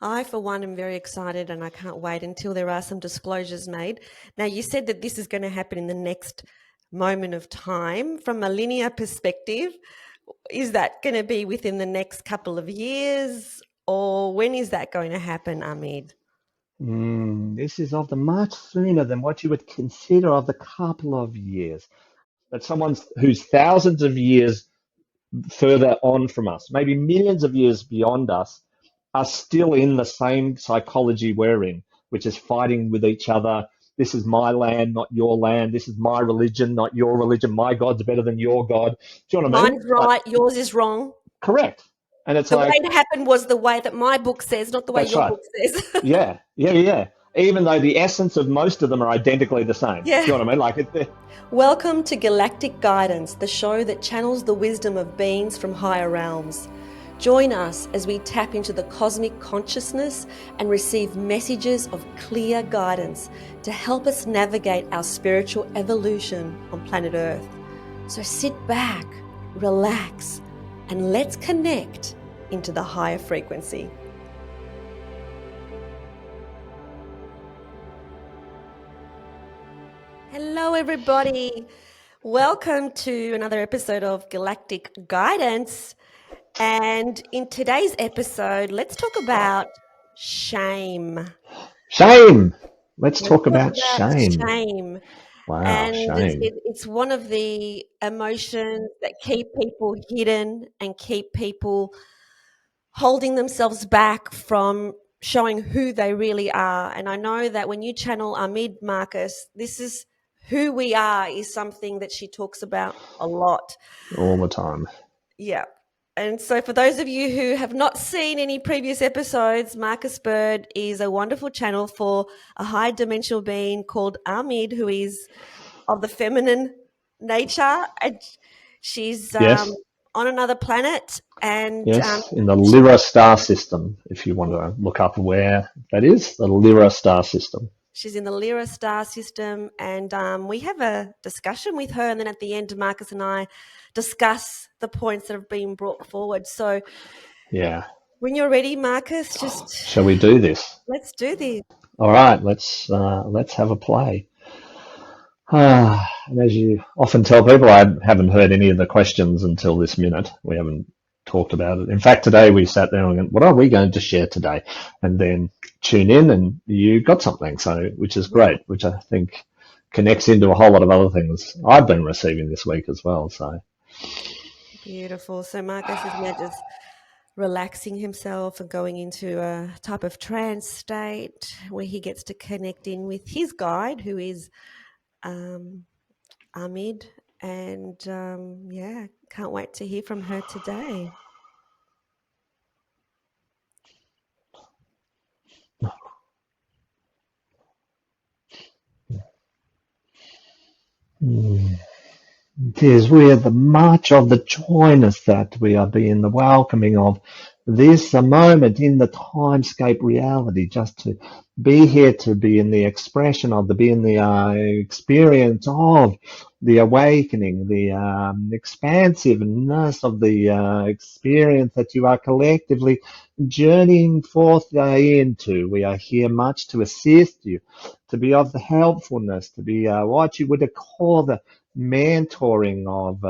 I, for one, am very excited and I can't wait until there are some disclosures made. Now, you said that this is going to happen in the next moment of time. From a linear perspective, is that going to be within the next couple of years, or when is that going to happen, Ameed? This is of the much sooner than what you would consider of the couple of years. That someone who's thousands of years further on from us, maybe millions of years beyond us, are still in the same psychology we're in, which is fighting with each other. This is my land, not your land. This is my religion, not your religion. My God's better than your God. Do you know what I mean? Mine's Like, right, yours is wrong. correct. And it's The way like, it happened was the way that my book says, not the way that's your right. book says. Yeah. Even though the essence of most of them are identically the same. Do Yeah. you know what I mean? Like, Welcome to Galactic Guidance, the show that channels the wisdom of beings from higher realms. Join us as we tap into the cosmic consciousness and receive messages of clear guidance to help us navigate our spiritual evolution on planet Earth. So sit back, relax, and let's connect into the higher frequency. Hello, everybody. Welcome to another episode of Galactic Guidance. And in today's episode, let's talk about shame. shame. Let's Let's talk talk about about shame. shame. Wow, And shame. it's one of the emotions that keep people hidden and keep people holding themselves back from showing who they really are. And I know that when you channel Ameed, Marcus, this is who we are is something that she talks about a lot. All the time. Yeah. And so for those of you who have not seen any previous episodes, Marcus Bird is a wonderful channel for a high dimensional being called Ameed, who is of the feminine nature. And she's Yes. on another planet, and Yes, in the Lyra star system, if you want to look up where that is, the Lyra star system. she's in the Lyra star system. And we have a discussion with her. And then at the end, Marcus and I discuss the points that have been brought forward. So Yeah. when you're ready, Marcus, just Shall we do this? let's do this. All right, let's have a play. And as you often tell people, I haven't heard any of the questions until this minute. We haven't talked about it. In fact, today we sat there and went, what are we going to share today? And then tune in and you got something, so which is great, which I think connects into a whole lot of other things I've been receiving this week as well. So Beautiful. So Marcus is now just relaxing himself and going into a type of trance state where he gets to connect in with his guide, who is Ameed. And yeah, can't wait to hear from her today. it is we are the much of the joyness that we are being the welcoming of this a moment in the timescape reality, just to be here, to be in the expression of, the be in the experience of the awakening, the expansiveness of the experience that you are collectively journeying forth into. We are here much to assist you, to be of the helpfulness, to be what you would call the mentoring of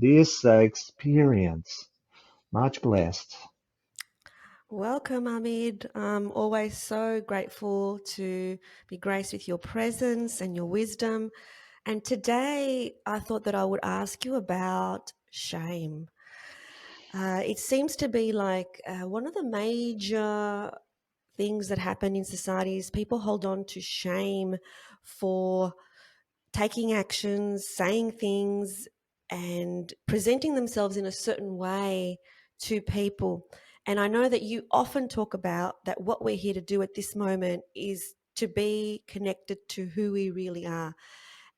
this experience. Much blessed. Welcome, Ameed. I'm always so grateful to be graced with your presence and your wisdom. And today I thought that I would ask you about shame. It seems to be like one of the major things that happen in society is people hold on to shame for taking actions, saying things, and presenting themselves in a certain way to people. And I know that you often talk about that what we're here to do at this moment is to be connected to who we really are.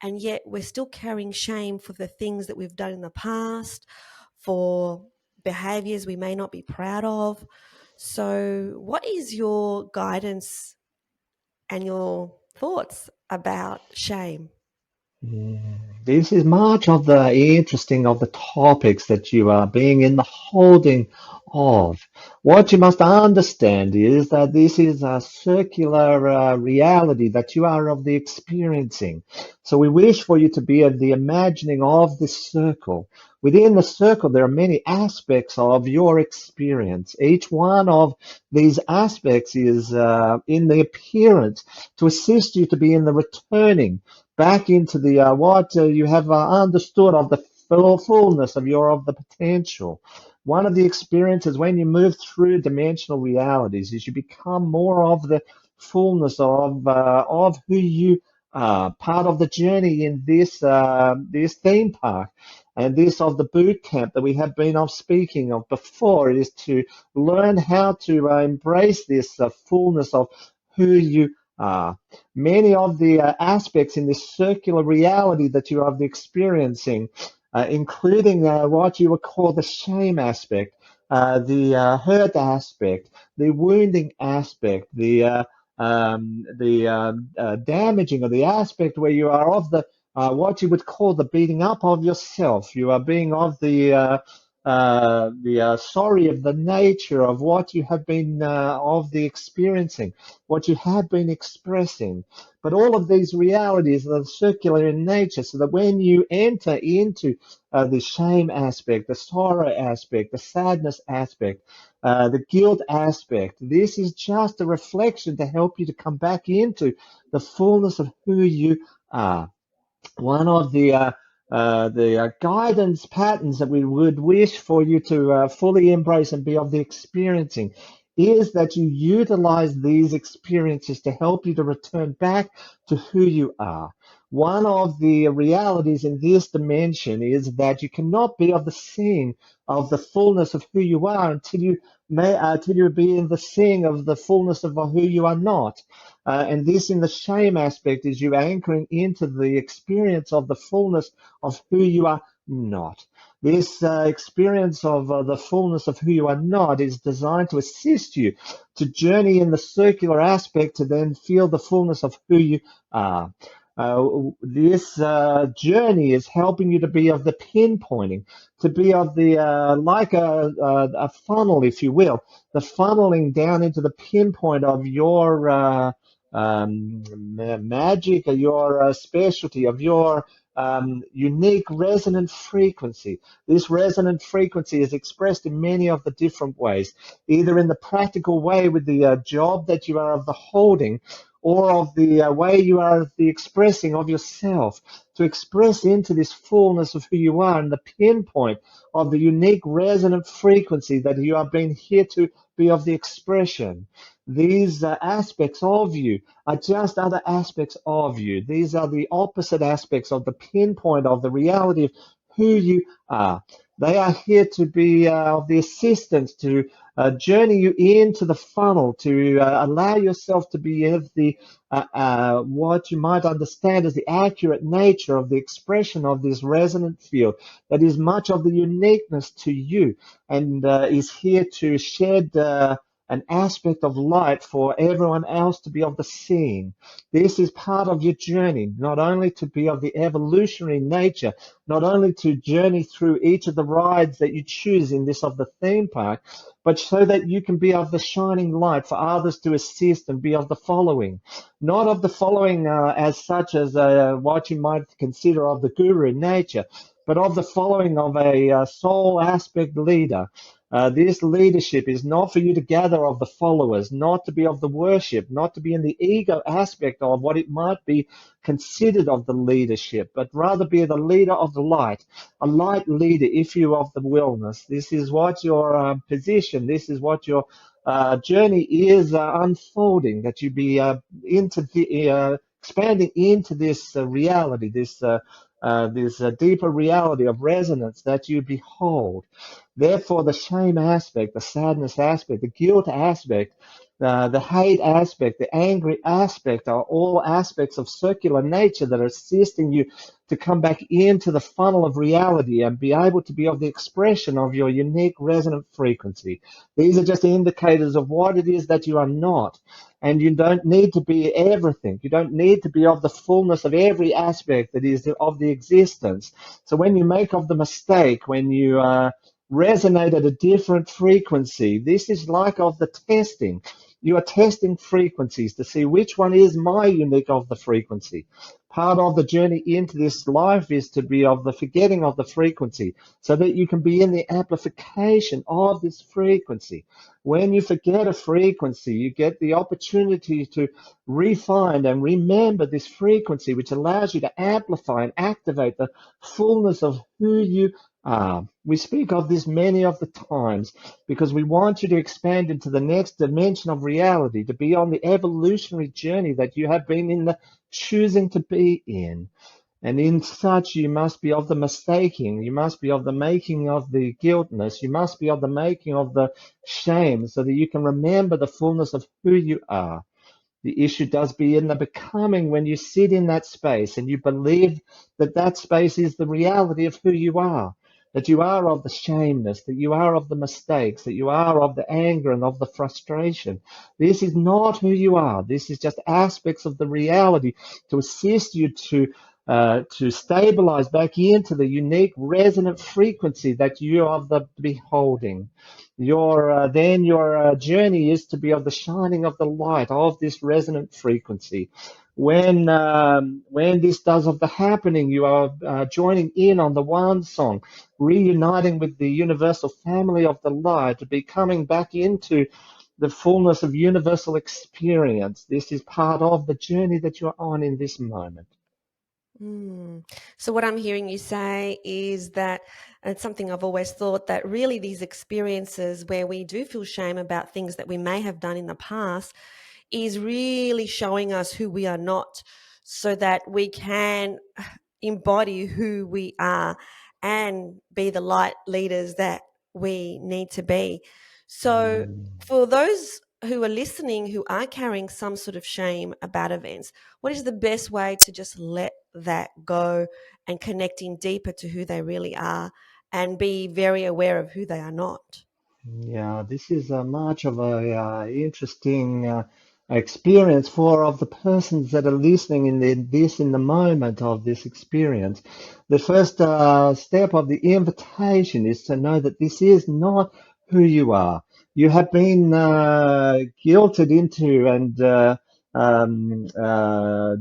And yet we're still carrying shame for the things that we've done in the past, for behaviors we may not be proud of. So, what is your guidance and your thoughts about shame? This is much of the interesting of the topics that you are being in the holding of. What you must understand is that this is a circular reality that you are of the experiencing. So we wish for you to be of the imagining of this circle. Within the circle, there are many aspects of your experience. Each one of these aspects is in the appearance to assist you to be in the returning back into the what you have understood of the fullness of your of the potential. One of the experiences when you move through dimensional realities is you become more of the fullness of who you are, part of the journey in this theme park. And this of the boot camp that we have been of speaking of before is to learn how to embrace this fullness of who you are. Many of the aspects in this circular reality that you are experiencing, including what you would call the shame aspect, the hurt aspect, the wounding aspect, the damaging of the aspect where you are of the what you would call the beating up of yourself. You are being of the sorry of the nature of what you have been of the experiencing, what you have been expressing. But all of these realities are circular in nature, so that when you enter into the shame aspect, the sorrow aspect, the sadness aspect, the guilt aspect, this is just a reflection to help you to come back into the fullness of who you are. One of the guidance patterns that we would wish for you to fully embrace and be of the experiencing is that you utilize these experiences to help you to return back to who you are. One of the realities in this dimension is that you cannot be of the seeing of the fullness of who you are until you be in the seeing of the fullness of who you are not. And this in the shame aspect is you anchoring into the experience of the fullness of who you are not. This experience of the fullness of who you are not is designed to assist you to journey in the circular aspect to then feel the fullness of who you are. This journey is helping you to be of the pinpointing, to be of the like a funnel, if you will, the funneling down into the pinpoint of your magic, of your specialty, of your unique resonant frequency. This resonant frequency is expressed in many of the different ways, either in the practical way with the job that you are of the holding, or of the way you are of the expressing of yourself, to express into this fullness of who you are and the pinpoint of the unique resonant frequency that you are being here to be of the expression. These aspects of you are just other aspects of you. These are the opposite aspects of the pinpoint of the reality of who you are. They are here to be of the assistance to journey you into the funnel, to allow yourself to be of the what you might understand as the accurate nature of the expression of this resonant field that is much of the uniqueness to you and is here to shed an aspect of light for everyone else to be of the seeing. This is part of your journey, not only to be of the evolutionary nature, not only to journey through each of the rides that you choose in this of the theme park, but so that you can be of the shining light for others to assist and be of the following. Not of the following as such as what you might consider of the guru nature, but of the following of a soul aspect leader. This leadership is not for you to gather of the followers, not to be of the worship, not to be in the ego aspect of what it might be considered of the leadership, but rather be the leader of the light, a light leader, if you of the wellness. This is what your position, this is what your journey is unfolding, that you be into the expanding into this reality, this deeper reality of resonance that you behold. Therefore, the shame aspect, the sadness aspect, the guilt aspect, the hate aspect, the angry aspect are all aspects of circular nature that are assisting you to come back into the funnel of reality and be able to be of the expression of your unique resonant frequency. These are just indicators of what it is that you are not. And you don't need to be everything. You don't need to be of the fullness of every aspect that is of the existence. So when you make of the mistake, when you resonate at a different frequency, this is like of the testing. You are testing frequencies to see which one is my unique of the frequency. Part of the journey into this life is to be of the forgetting of the frequency so that you can be in the amplification of this frequency. When you forget a frequency, you get the opportunity to refine and remember this frequency, which allows you to amplify and activate the fullness of who you are. We speak of this many of the times because we want you to expand into the next dimension of reality, to be on the evolutionary journey that you have been in the choosing to be in. And in such, you must be of the mistaking, you must be of the making of the guiltness, you must be of the making of the shame, so that you can remember the fullness of who you are. The issue does be in the becoming when you sit in that space and you believe that that space is the reality of who you are, that you are of the shameness, that you are of the mistakes, that you are of the anger and of the frustration. This is not who you are. This is just aspects of the reality to assist you to stabilize back into the unique resonant frequency that you are of the beholding. Your journey is to be of the shining of the light of this resonant frequency. When this does of the happening, you are joining in on the one song, reuniting with the universal family of the light, becoming back into the fullness of universal experience. This is part of the journey that you're on in this moment. Mm. So, what I'm hearing you say is that it's something I've always thought, that really these experiences where we do feel shame about things that we may have done in the past is really showing us who we are not, so that we can embody who we are and be the light leaders that we need to be. So, Mm. for those who are listening who are carrying some sort of shame about events, what is the best way to just let that go and connecting deeper to who they really are and be very aware of who they are not? Yeah, this is much of a interesting experience for of the persons that are listening in the moment of this experience. The first step of the invitation is to know that this is not who you are. You have been guilted into and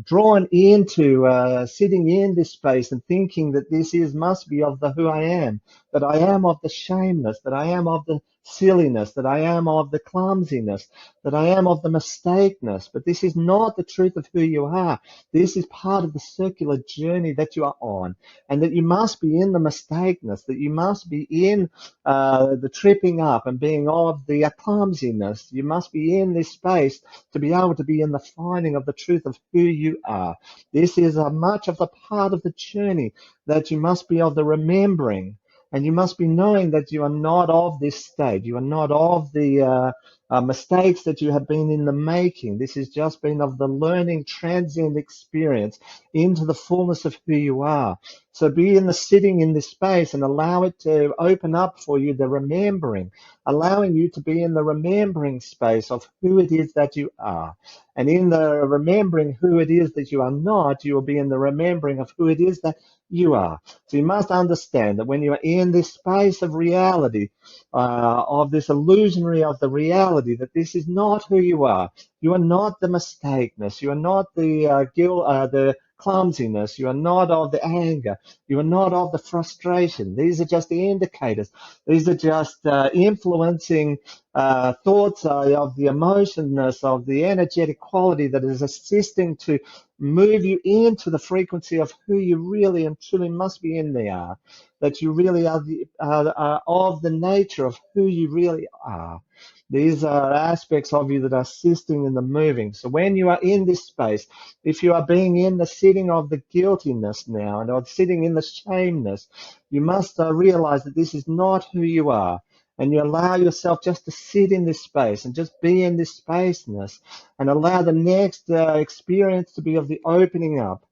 drawn into sitting in this space and thinking that this is must be of the who I am, that I am of the shameness, that I am of the silliness, that I am of the clumsiness, that I am of the mistakeness. But this is not the truth of who you are. This is part of the circular journey that you are on, and that you must be in the mistakeness, that you must be in the tripping up and being of the clumsiness. You must be in this space to be able to be in the finding of the truth of who you are. This is a much of the part of the journey that you must be of the remembering. And you must be knowing that you are not of this state. You are not of the mistakes that you have been in the making. This has just been of the learning transient experience into the fullness of who you are. So be in the sitting in this space and allow it to open up for you the remembering, allowing you to be in the remembering space of who it is that you are. And in the remembering who it is that you are not, you will be in the remembering of who it is that you are. So you must understand that when you are in this space of reality, of this illusionary of the reality, that this is not who you are. You are not the mistakeness. You are not the the clumsiness. You are not of the anger. You are not of the frustration. These are just the indicators. These are just influencing thoughts of the emotionness, of the energetic quality that is assisting to move you into the frequency of who you really and truly must be in there, that you really are, are of the nature of who you really are. These are aspects of you that are assisting in the moving. So when you are in this space, if you are being in the sitting of the guiltiness now and or sitting in the shameness, you must realize that this is not who you are. And you allow yourself just to sit in this space and just be in this spaceness and allow the next experience to be of the opening up.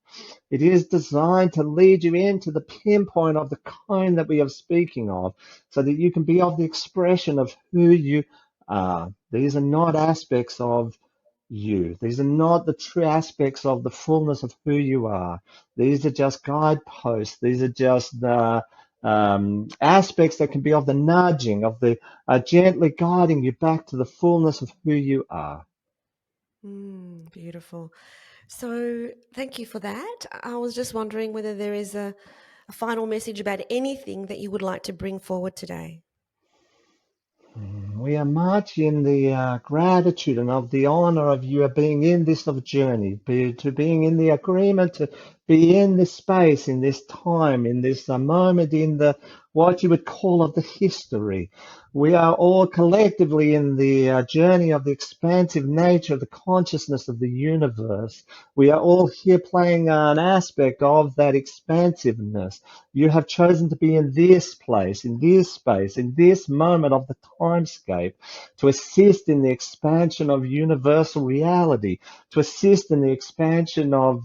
It is designed to lead you into the pinpoint of the cone that we are speaking of, so that you can be of the expression of who you are. These are not aspects of you. These are not the true aspects of the fullness of who you are. These are just guideposts. These are just the aspects that can be of the nudging, of the gently guiding you back to the fullness of who you are. Beautiful. So thank you for that. I was just wondering whether there is a final message about anything that you would like to bring forward today. We are much in the gratitude and of the honor of you being in this of journey, to being in the agreement to be in this space, in this time, in this moment, in the what you would call of the history. We are all collectively in the journey of the expansive nature of the consciousness of the universe. We are all here playing an aspect of that expansiveness. You have chosen to be in this place, in this space, in this moment of the timescape, to assist in the expansion of universal reality, to assist in the expansion of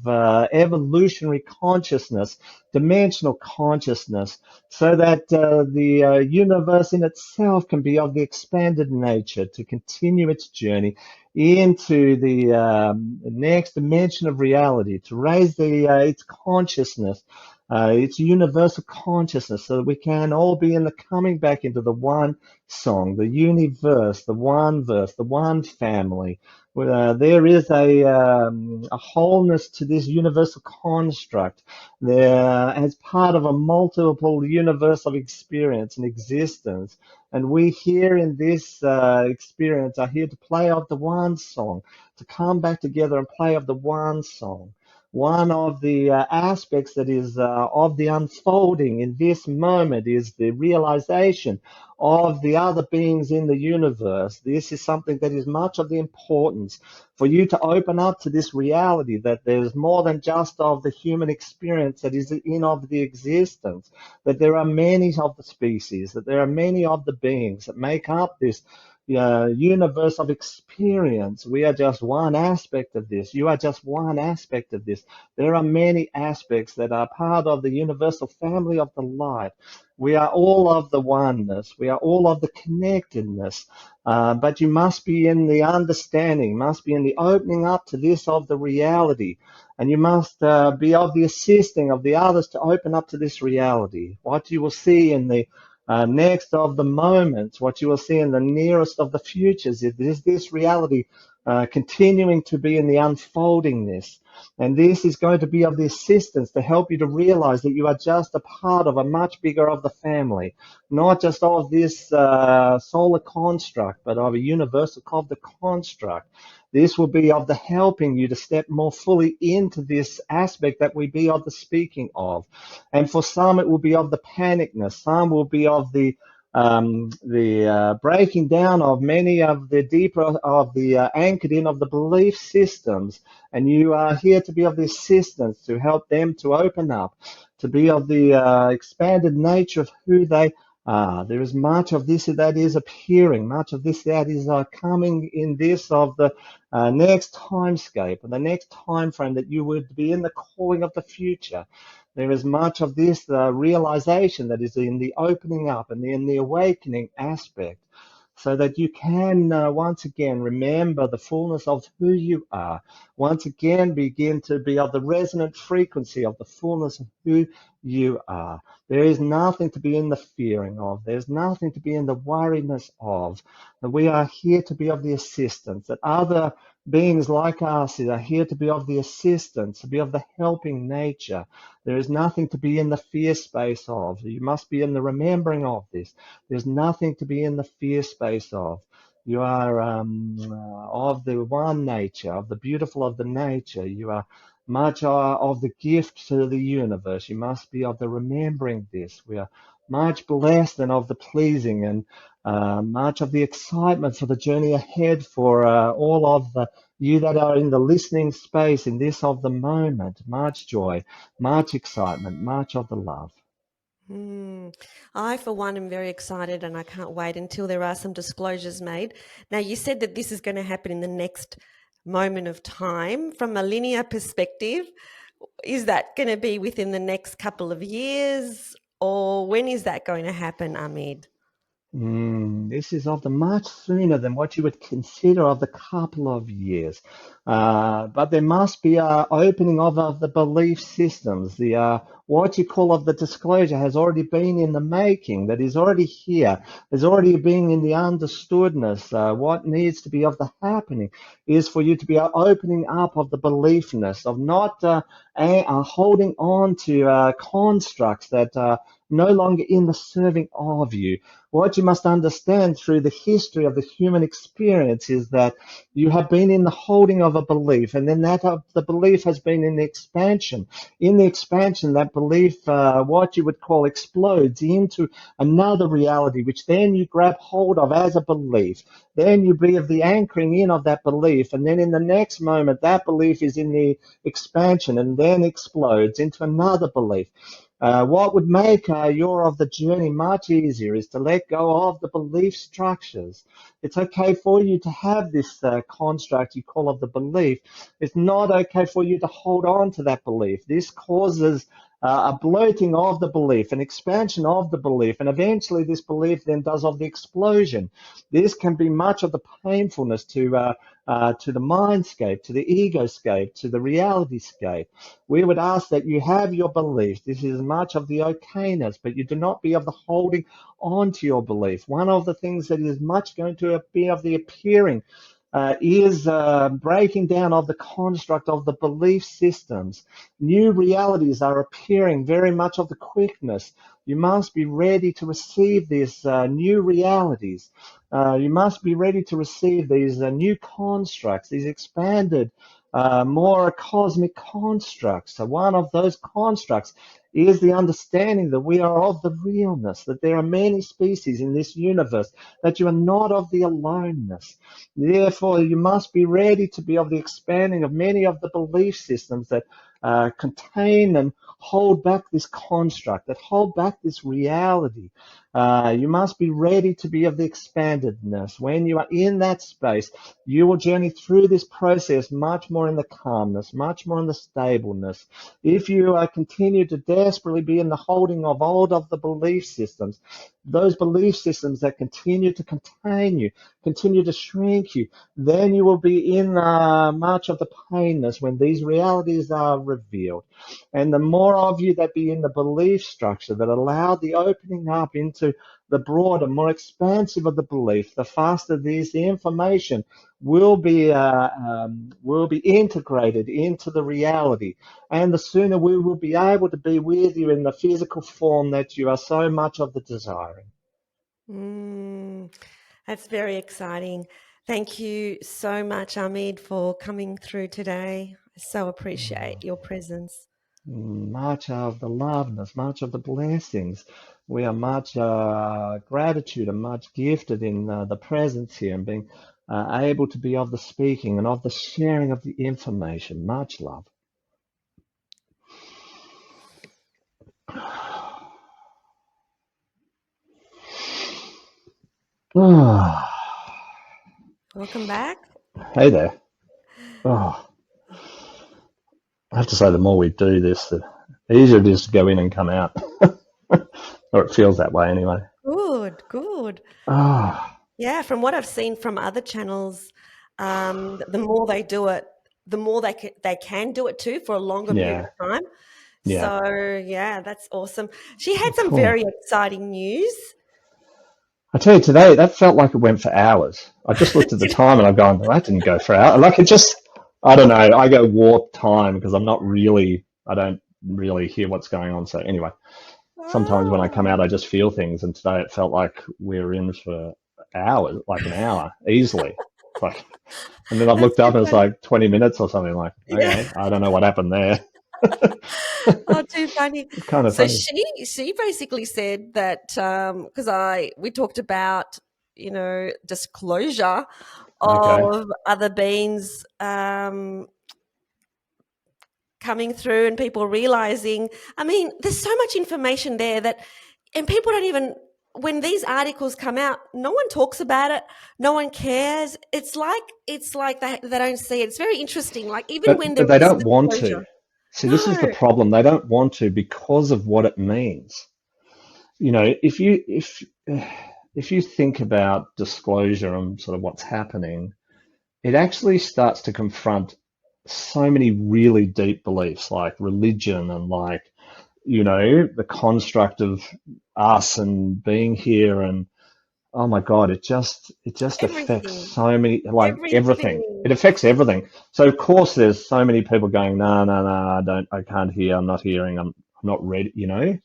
evolutionary consciousness, dimensional consciousness, so that the universe in itself can be of the expanded nature, to continue its journey into the next dimension of reality, to raise its consciousness, it's universal consciousness, so that we can all be in the coming back into the one song, the universe, the one verse, the one family. There is a wholeness to this universal construct, there as part of a multiple universe of experience and existence. And we here in this experience are here to play of the one song, to come back together and play of the one song. One of the aspects that is of the unfolding in this moment is the realization of the other beings in the universe. This is something that is much of the importance for you to open up to this reality, that there's more than just of the human experience that is in of the existence, that there are many of the species, that there are many of the beings that make up this universe of experience. We are just one aspect of this. You are just one aspect of this. There are many aspects that are part of the universal family of the light. We are all of the oneness. We are all of the connectedness. But you must be in the understanding, must be in the opening up to this of the reality. And you must be of the assisting of the others to open up to this reality. What you will see in the next of the moments, what you will see in the nearest of the futures is this reality continuing to be in the unfoldingness. And this is going to be of the assistance to help you to realize that you are just a part of a much bigger of the family, not just of this solar construct, but of a universal of the construct. This will be of the helping you to step more fully into this aspect that we be of the speaking of. And for some, it will be of the panicness. Some will be of the breaking down of many of the deeper of the anchored in of the belief systems. And you are here to be of the assistance to help them to open up, to be of the expanded nature of who they are. There is much of this that is appearing, much of this that is coming in this of the next timescape and the next time frame that you would be in the calling of the future. There is much of this realization that is in the opening up and in the awakening aspect, so that you can once again remember the fullness of who you are. Once again, begin to be of the resonant frequency of the fullness of who you are. There is nothing to be in the fearing of. There's nothing to be in the worriness of. And we are here to be of the assistance, that other beings like us are here to be of the assistance, to be of the helping nature. There is nothing to be in the fear space of. You must be in the remembering of this. There's nothing to be in the fear space of. You are of the one nature, of the beautiful of the nature. You are much of the gift to the universe. You must be of the remembering this. We are much blessed and of the pleasing, and much of the excitement for the journey ahead for all of the you that are in the listening space in this of the moment. Much joy, much excitement, much of the love. I, for one, am very excited and I can't wait until there are some disclosures made. Now, you said that this is going to happen in the next moment of time. From a linear perspective, Is that going to be within the next couple of years, or when is that going to happen, Ameed? This is of the much sooner than what you would consider of the couple of years. But there must be a opening of the belief systems. The what you call of the disclosure has already been in the making, that is already here. There's already been in the understoodness. What needs to be of the happening is for you to be opening up of the beliefness, of not holding on to constructs that are no longer in the serving of you. What you must understand through the history of the human experience is that you have been in the holding of a belief, and then that the belief has been in the expansion. In the expansion, that belief, what you would call, explodes into another reality, which then you grab hold of as a belief. Then you be of the anchoring in of that belief, and then in the next moment, that belief is in the expansion and then explodes into another belief. What would make your of the journey much easier is to let go of the belief structures. It's okay for you to have this construct you call of the belief. It's not okay for you to hold on to that belief. This causes a bloating of the belief, an expansion of the belief, and eventually this belief then does of the explosion. This can be much of the painfulness to the mindscape, to the egoscape, to the reality scape. We would ask that you have your belief. This is much of the okayness, but you do not be of the holding on to your belief. One of the things that is much going to be of the appearing is breaking down of the construct of the belief systems. New realities are appearing very much of the quickness. You must be ready to receive these new realities. You must be ready to receive these new constructs, these expanded, more cosmic constructs. So one of those constructs is the understanding that we are of the realness, that there are many species in this universe, that you are not of the aloneness. Therefore, you must be ready to be of the expanding of many of the belief systems that contain and hold back this construct, that hold back this reality. You must be ready to be of the expandedness. When you are in that space, you will journey through this process much more in the calmness, much more in the stableness. If you continue to desperately be in the holding of all of the belief systems, those belief systems that continue to contain you, continue to shrink you, then you will be in much of the painness when these realities are revealed. And the more of you that be in the belief structure that allow the opening up into the broader, more expansive of the belief, the faster the information will be integrated into the reality, and the sooner we will be able to be with you in the physical form that you are so much of the desiring. Mm, that's very exciting. Thank you so much, Ameed, for coming through today. I so appreciate your presence. Much of the loveness, much of the blessings. We are much gratitude and much gifted in the presence here and being able to be of the speaking and of the sharing of the information. Much love. Welcome back. Hey there. Oh, I have to say, the more we do this, the easier it is to go in and come out. Or it feels that way anyway. Good, good. Oh, Yeah, from what I've seen from other channels, the more they do it, the more they can do it too for a longer period yeah, of time. yeah. So yeah, that's awesome. She had some Cool. very exciting news. I tell you, today that felt like it went for hours. I just looked at the time and I'm going, well, that didn't go for hours. Like it just, I don't know. I go warp time because I don't really hear what's going on. So anyway, sometimes when I come Oh, out, I just feel things. And today it felt like we were in for hours, like an hour easily. It's like, and then I've that's looked too up and it's funny. like 20 minutes or something like, Yeah. okay, I don't know what happened there. Oh, too funny. It's kind of So funny. she basically said that because I we talked about disclosure Okay. of other beings coming through and people realizing. I mean, there's so much information there that, and people don't even. When these articles come out, no one talks about it. No one cares. It's like they don't see it. It's very interesting. Like even when But there they is don't want to. disclosure. See, this is the No, problem. They don't want to because of what it means. You know, if you think about disclosure and sort of what's happening, it actually starts to confront so many really deep beliefs like religion and like, you know, the construct of us and being here and oh my God, it just affects everything, so many like everything. It everything. affects everything. So of course there's so many people going, no, no, no, I can't hear, I'm not hearing, I'm not ready, you know,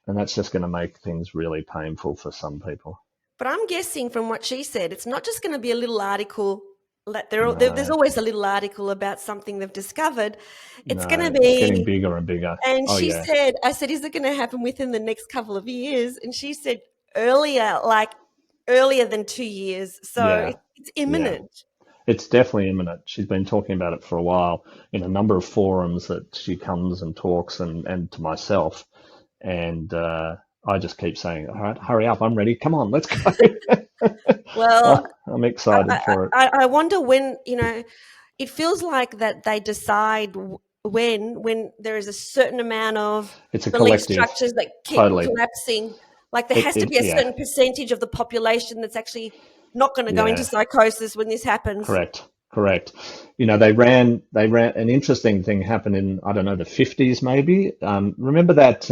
and that's just going to make things really painful for some people. But I'm guessing from what she said, it's not just going to be a little article. Like there's No, always a little article about something they've discovered. It's going to no, it's getting be, bigger and bigger. and Oh she yeah, said, I said, is it going to happen within the next couple of years? And she said earlier, like earlier than 2 years. So yeah, it's yeah. imminent. It's definitely imminent. She's been talking about it for a while in a number of forums that she comes and talks and to myself. And I just keep saying, all right, hurry up, I'm ready. Come on, let's go. Well, I'm excited for it. I wonder when, it feels like that they decide when there is a certain amount of It's a belief collective, structures that keep totally. collapsing. Like there has to be a Yeah, certain percentage of the population that's actually not going to go into yeah. psychosis when this happens. Correct, correct. You know, they ran an interesting thing happened in, I don't know, the 50s maybe. Remember that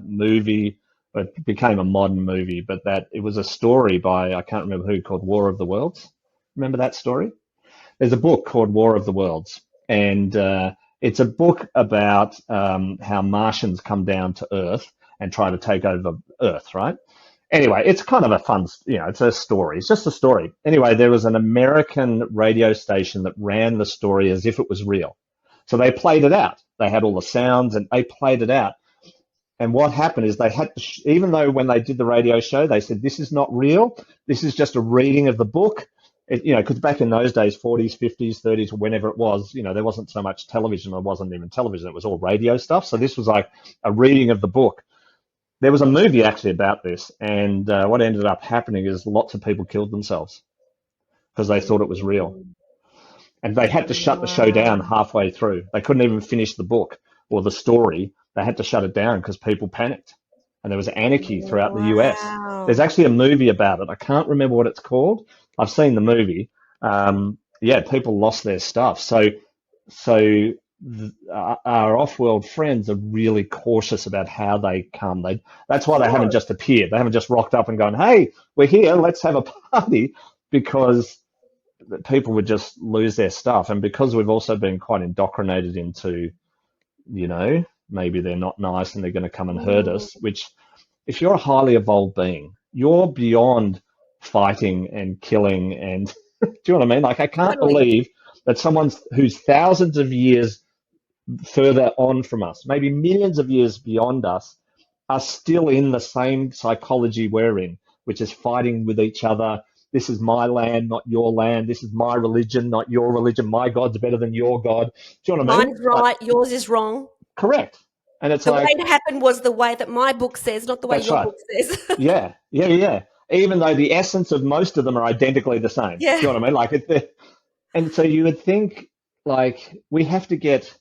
movie, it became a modern movie, but that it was a story by, I can't remember who, called War of the Worlds. Remember that story? There's a book called War of the Worlds, and it's a book about how Martians come down to Earth and try to take over Earth, right? Anyway, it's kind of a fun, you know, it's a story. It's just a story. Anyway, there was an American radio station that ran the story as if it was real. So they played it out. They had all the sounds and they played it out. And what happened is they had to, even though when they did the radio show, they said, this is not real. This is just a reading of the book. It, you know, because back in those days, 40s, 50s, 30s, whenever it was, you know, there wasn't so much television. There wasn't even television. It was all radio stuff. So this was like a reading of the book. There was a movie actually about this, and what ended up happening is lots of people killed themselves because they thought it was real, Mm. and they had to shut the show down Wow. halfway through. They couldn't even finish the book or the story. They had to shut it down because people panicked, and there was anarchy throughout the US. There's Wow. actually a movie about it. I can't remember what it's called. I've seen the movie. Yeah, people lost their stuff. So our off-world friends are really cautious about how they come. That's Of why they haven't course. just appeared. They haven't just rocked up and gone, "Hey, we're here. Let's have a party," because people would just lose their stuff. And because we've also been quite indoctrinated into, you know, maybe they're not nice and they're going to come and hurt Mm, us. Which, if you're a highly evolved being, you're beyond fighting and killing. And do you know what I mean? Like, I can't totally. believe that someone who's thousands of years further on from us, maybe millions of years beyond us, are still in the same psychology we're in, which is fighting with each other. This is my land, not your land. This is my religion, not your religion. My God's better than your God. Do you know what I mean? Mine's Like, right, yours is wrong. correct. And it's The way like, it happened was the way that my book says, not the way that's your right. book says. Yeah, yeah, yeah. Even though the essence of most of them are identically the same. Do Yeah, you know what I mean? Like, and so you would think, like, we have to get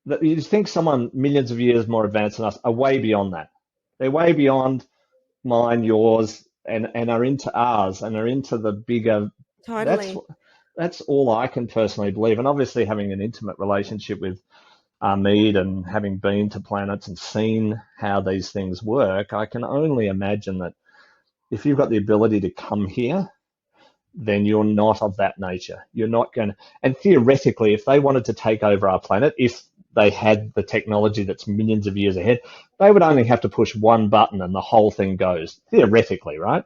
that. You think someone millions of years more advanced than us are way beyond that. They're way beyond mine, yours, and are into ours and are into the bigger. That's totally. that's all I can personally believe. And obviously, having an intimate relationship with Ameed and having been to planets and seen how these things work, I can only imagine that if you've got the ability to come here, then you're not of that nature. You're not going to. And theoretically, if they wanted to take over our planet, if they had the technology that's millions of years ahead, they would only have to push one button and the whole thing goes. Theoretically, right?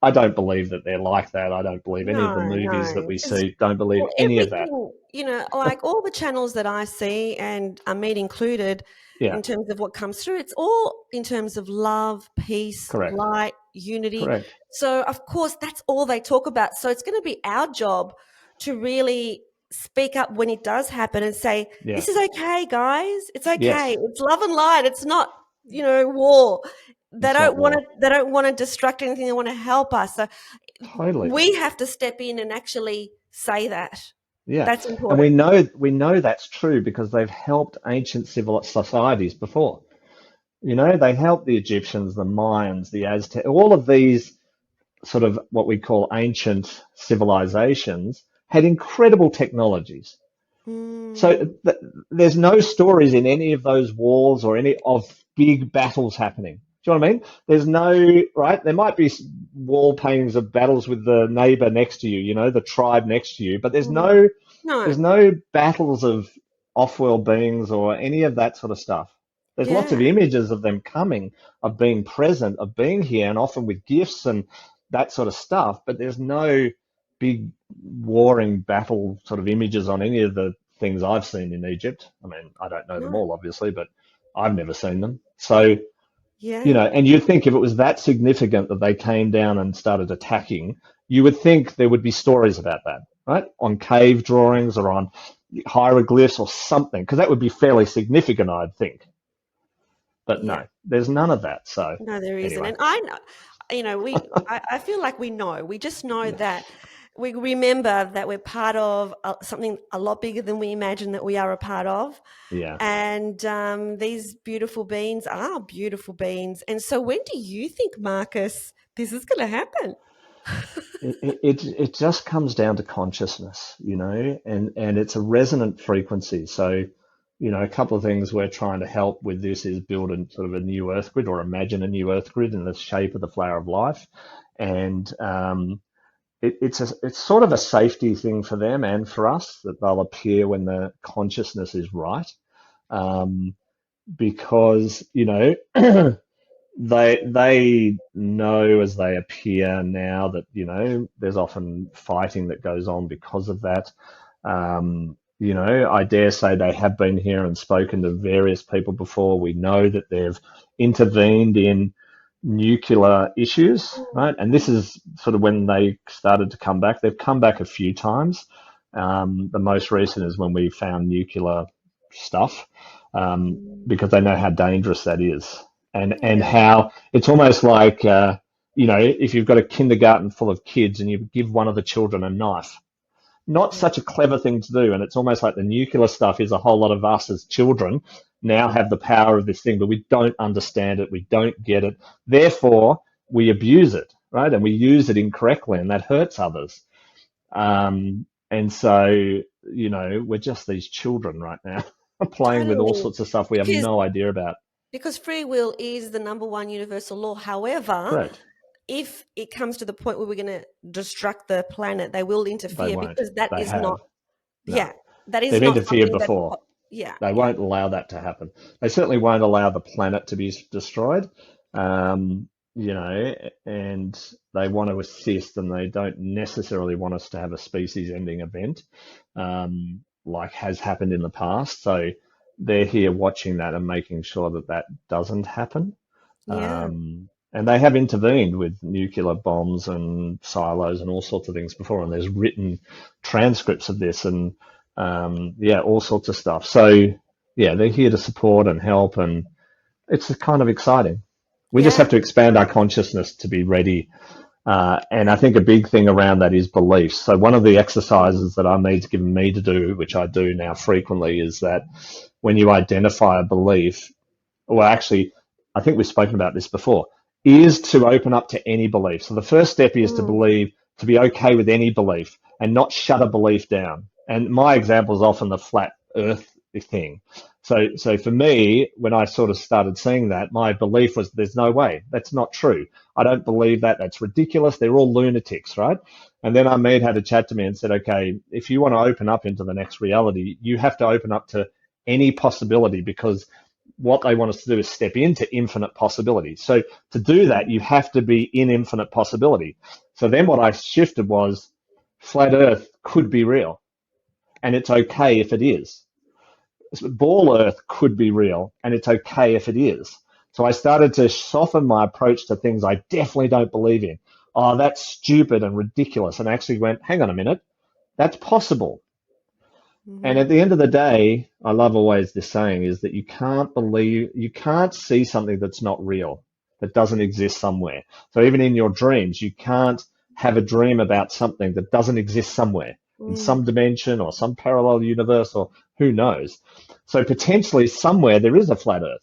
I don't believe that they're like that. I don't believe any of the No, movies that no. we 'Cause, see. Don't believe well, any of that. everything, like all the channels that I see and Ameed included Yeah, in terms of what comes through, it's all in terms of love, peace, correct, light, unity. correct. So, of course, that's all they talk about. So, it's going to be our job to really speak up when it does happen and say, Yeah, this is okay, guys. It's okay. yes, It's love and light. It's not, war. They it's don't not want to war. they don't want to distract anything. They want to help us. So Totally. we have to step in and actually say that. Yeah, That's and important. we know that's true because they've helped ancient civil societies before. You know, they helped the Egyptians, the Mayans, the Aztecs, all of these sort of what we call ancient civilizations had incredible technologies. So Mm, there's no stories in any of those wars or any of big battles happening. Do you know what I mean? There's no, right? There might be wall paintings of battles with the neighbor next to you, you know, the tribe next to you, but mm. there's No. no battles of off-world beings or any of that sort of stuff. There's lots Yeah. of images of them coming, of being present, of being here, and often with gifts and that sort of stuff, but there's no big warring battle sort of images on any of the things I've seen in Egypt. I mean, I don't know them No. all, obviously, but I've never seen them. So, you Yeah. know, and you'd think if it was that significant that they came down and started attacking, you would think there would be stories about that, right? On cave drawings or on hieroglyphs or something, because that would be fairly significant, I'd think. But Yeah. no, there's none of that. So, No, there isn't. anyway, And I know, I feel like we know. We just know that we remember that we're part of something a lot bigger than we imagine that we are a part of. yeah. And these beautiful beings are beautiful beings. And so, when do you think, Marcus, this is going to happen? It just comes down to consciousness, you know, and it's a resonant frequency. So, you know, a couple of things we're trying to help with this is build a sort of a new earth grid or imagine a new earth grid in the shape of the flower of life. And it's sort of a safety thing for them and for us that they'll appear when the consciousness is right. Um, because, you know, they know as they appear now that you know there's often fighting that goes on because of that. You know, I dare say they have been here and spoken to various people before. We know that they've intervened in nuclear issues, right? And this is sort of when they started to come back. They've come back a few times. The most recent is when we found nuclear stuff, Mm, because they know how dangerous that is, and yeah. how it's almost like you know, if you've got a kindergarten full of kids and you give one of the children a knife, not Yeah. such a clever thing to do. And it's almost like the nuclear stuff is a whole lot of us as children now have the power of this thing, but we don't understand it. We don't get it. Therefore, we abuse it, right? And we use it incorrectly, and that hurts others. And so, you know, we're just these children right now playing with all Totally. sorts of stuff we have Because no idea about. free will is the number one universal law. However, Correct. if it comes to the point where we're going to destruct the planet, they will They interfere won't. because that They is not, have. No. yeah, that is They've not interfered something that's, before. yeah, They yeah. won't allow that to happen. They certainly won't allow the planet to be destroyed. You know, and they want to assist, and they don't necessarily want us to have a species-ending event, like has happened in the past. So they're here watching that and making sure that that doesn't happen. Yeah, And they have intervened with nuclear bombs and silos and all sorts of things before, and there's written transcripts of this and yeah, all sorts of stuff. So yeah, they're here to support and help, and it's kind of exciting. We just yeah. have to expand our consciousness to be ready. And I think a big thing around that is beliefs. So one of the Mm, exercises that Ameed's given me to do, which I do now frequently, is that when you identify a belief, well, actually, I think we've spoken about this before, is to open up to any belief. So the first step is to mm, believe, to be okay with any belief and not shut a belief down. And my example is often the flat earth thing. So for me, when I sort of started seeing that, my belief was there's no way. That's not true. I don't believe that. That's ridiculous. They're all lunatics, right? And then Ahmed had a chat to me and said, okay, if you want to open up into the next reality, you have to open up to any possibility because what they want us to do is step into infinite possibility. So to do that, you have to be in infinite possibility. So then what I shifted was flat earth could be real and it's okay if it is. Ball earth could be real and it's okay if it is. So I started to soften my approach to things I definitely don't believe in. Oh, that's stupid and ridiculous. And I actually went, hang on a minute, that's possible. And mm-hmm. at the end of the day, I love always this saying is that you can't see something that's not real, that doesn't exist somewhere. So even in your dreams, you can't have a dream about something that doesn't exist somewhere. in Mm, some dimension or some parallel universe, or who knows. So potentially somewhere there is a flat earth.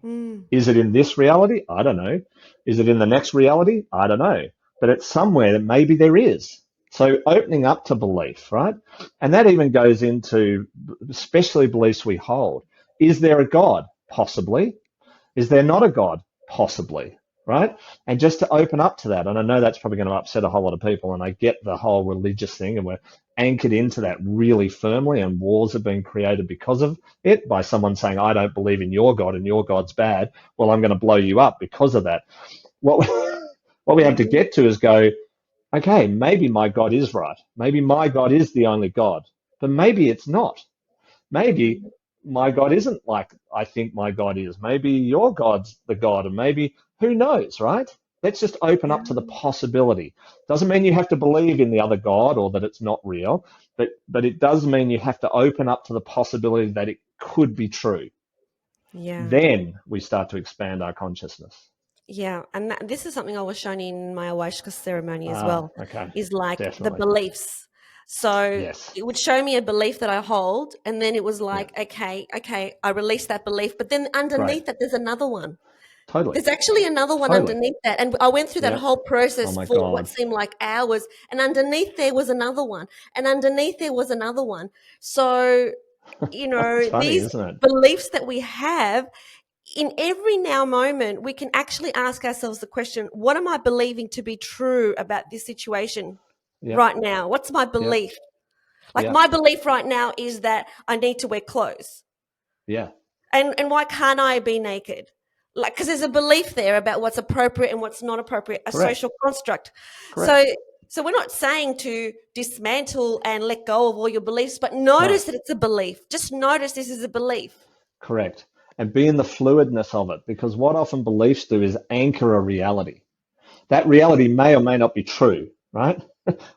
mm, Is it in this reality? I don't know. Is it in the next reality? I don't know. But it's somewhere that maybe there is. So opening up to belief, right? And that even goes into especially beliefs we hold. Is there a God? Possibly. Is there not a God? Possibly, right? And just to open up to that, and I know that's probably going to upset a whole lot of people, and I get the whole religious thing, and we're anchored into that really firmly, and wars have been created because of it by someone saying, I don't believe in your God and your God's bad. Well, I'm going to blow you up because of that. What we, what we have to mm, get to is go, okay, maybe my God is right. Maybe my God is the only God, but maybe it's not. Maybe mm, my God isn't like I think my God is. Maybe your God's the God, and maybe who knows, right? Let's just open yeah, up to the possibility. Doesn't mean you have to believe in the other God or that it's not real, but it does mean you have to open up to the possibility that it could be true. yeah. Then we start to expand our consciousness. Yeah, and this is something I was shown in my ayahuasca ceremony as Ah, well, okay. is like the Definitely. beliefs. So Yes. it would show me a belief that I hold, and then it was Yeah. like, okay, I release that belief, but then Great. underneath that, there's another one. Totally. There's actually another one Totally. underneath that. And I went through that Yeah. whole Oh process my for what God. seemed like hours, and underneath there was another one, and underneath there was another one. So, It's funny, these isn't it? beliefs that we have, in every now moment, we can actually ask ourselves the question, what am I believing to be true about this situation Yep. right now? What's my Yep. belief? Like, Yep. my belief right now is that I need to wear clothes. Yeah. And why can't I be naked? Like, because there's a belief there about what's appropriate and what's not appropriate, a Correct. social construct. So Correct. so we're not saying to dismantle and let go of all your beliefs, but No. notice that it's a belief. Just notice this is a belief. Correct. And be in the fluidness of it, because what often beliefs do is anchor a reality. That reality may or may not be true, right?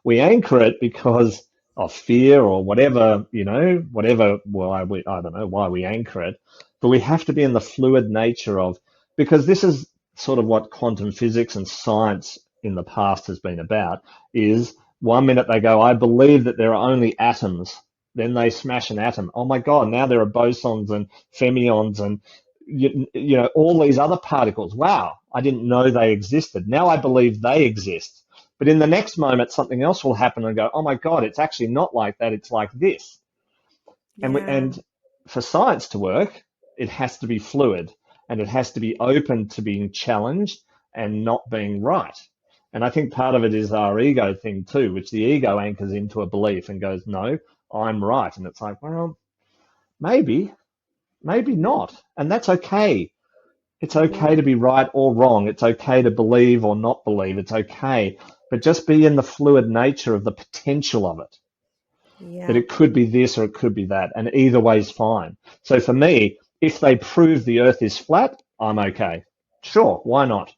We anchor it because of fear or whatever, whatever, I don't know why we anchor it, but we have to be in the fluid nature of, because this is sort of what quantum physics and science in the past has been about, is one minute they go, I believe that there are only atoms. Then they smash an atom. Oh my God, now there are bosons and fermions and all these other particles. Wow, I didn't know they existed. Now I believe they exist. But in the next moment, something else will happen and go, oh my God, it's actually not like that. It's like this. Yeah. And for science to work, it has to be fluid and it has to be open to being challenged and not being right. And I think part of it is our ego thing too, which the ego anchors into a belief and goes, no, I'm right. And it's like, well, maybe, maybe not. And that's okay. It's okay Mm, to be right or wrong. It's okay to believe or not believe. It's okay. But just be in the fluid nature of the potential of it, that yeah. it could be this or it could be that. And either way is fine. So for me, if they prove the earth is flat, I'm okay. Sure, why not?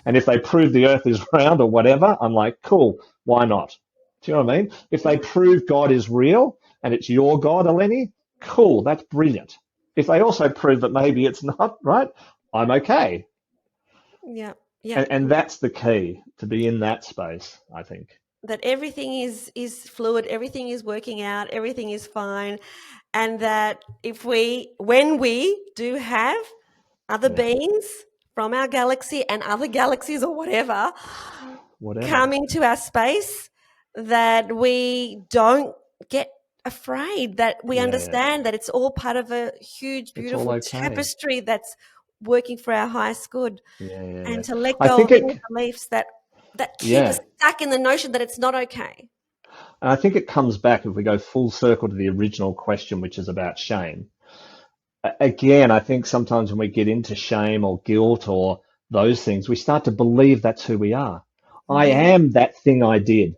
And if they prove the earth is round or whatever, I'm like, cool, why not? Do you know what I mean? If they prove God is real and it's your God, Eleni, cool, that's brilliant. If they also prove that maybe it's not, right, I'm okay. Yeah. Yeah. And that's the key, to be in that space, I think. That everything is fluid, everything is working out, everything is fine, and that if we when we do have other Yeah, beings from our galaxy and other galaxies or whatever whatever. come into our space, that we don't get afraid, that we Yeah, yeah. understand that it's all part of a huge It's all beautiful okay. tapestry that's working for our highest good, Yeah, yeah, yeah. and to let I go think of any it, beliefs that keep us yeah. stuck in the notion that it's not okay. And I think it comes back if we go full circle to the original question, which is about shame. Again, I think sometimes when we get into shame or guilt or those things, we start to believe that's who we are. I Hmm. am that thing I did.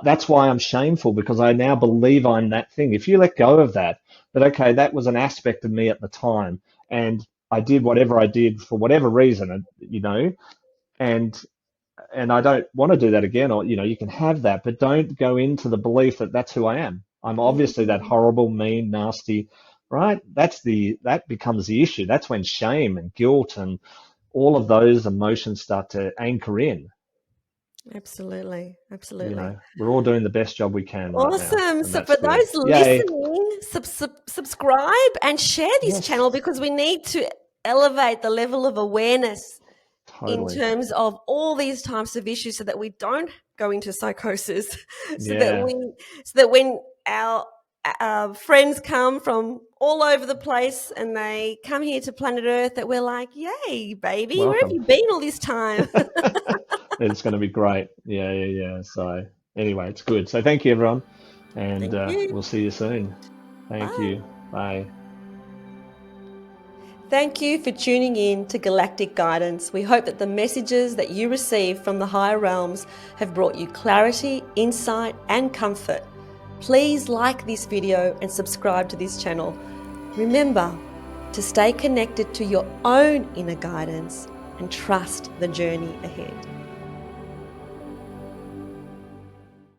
That's why I'm shameful, because I now believe I'm that thing. If you let go of that, that okay, that was an aspect of me at the time, and I did whatever I did for whatever reason, and and I don't want to do that again. Or you can have that, but don't go into the belief that that's who I am. I'm obviously that Mm. horrible, mean, nasty, right? That becomes the issue. That's when shame and guilt and all of those emotions start to anchor in. Absolutely. You Absolutely. know, we're all doing the best job we can right now, Awesome. and So that's for good. those Yay! listening, subscribe and share this Yes, channel because we need to elevate the level of awareness in totally. terms of all these types of issues so that we don't go into psychosis so that Yeah, when our friends come from all over the place and they come here to planet Earth, that we're like, yay baby, where have welcome. you been all this time? It's going to be great. Yeah, yeah, yeah. So anyway, it's good. So thank you, everyone, and Thank you. we'll see you soon. Thank Bye. you. Bye. Thank you for tuning in to Galactic Guidance. We hope that the messages that you receive from the higher realms have brought you clarity, insight, and comfort. Please like this video and subscribe to this channel. Remember to stay connected to your own inner guidance and trust the journey ahead.